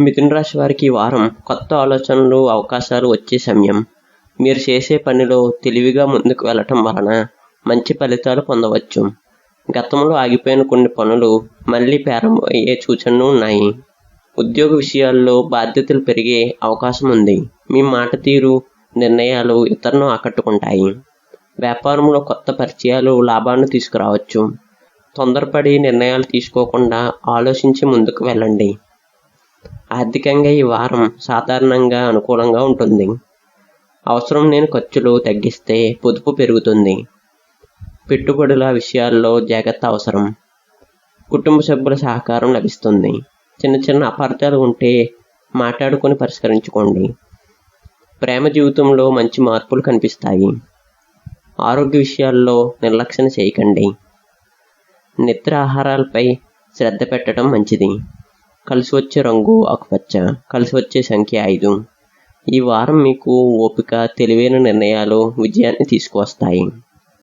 మిథున రాశి వారికి ఈ వారం కొత్త ఆలోచనలు, అవకాశాలు వచ్చే సమయం. మీరు చేసే పనిలో తెలివిగా ముందుకు వెళ్ళటం వలన మంచి ఫలితాలు పొందవచ్చు. గతంలో ఆగిపోయిన కొన్ని పనులు మళ్ళీ ప్రారంభమయ్యే సూచనలు ఉన్నాయి. ఉద్యోగ విషయాల్లో బాధ్యతలు పెరిగే అవకాశం ఉంది. మీ మాట తీరు, నిర్ణయాలు ఇతరులను ఆకట్టుకుంటాయి. వ్యాపారంలో కొత్త పరిచయాలు లాభాన్ని తీసుకురావచ్చు. తొందరపడి నిర్ణయాలు తీసుకోకుండా ఆలోచించి ముందుకు వెళ్ళండి. ఆర్థికంగా ఈ వారం సాధారణంగా అనుకూలంగా ఉంటుంది. అవసరం లేని ఖర్చులు తగ్గిస్తే పొదుపు పెరుగుతుంది. పెట్టుబడుల విషయాల్లో జాగ్రత్త అవసరం. కుటుంబ సభ్యుల సహకారం లభిస్తుంది. చిన్న చిన్న అపార్థాలు ఉంటే మాట్లాడుకొని పరిష్కరించుకోండి. ప్రేమ జీవితంలో మంచి మార్పులు కనిపిస్తాయి. ఆరోగ్య విషయాల్లో నిర్లక్ష్యం చేయకండి. నిద్ర, ఆహారాలపై శ్రద్ధ పెట్టడం మంచిది. కలిసి వచ్చే రంగు ఆకుపచ్చ. కలిసి వచ్చే సంఖ్య 5. ఈ వారం మీకు ఓపిక, తెలివైన నిర్ణయాలు విజయాన్ని తీసుకువస్తాయి.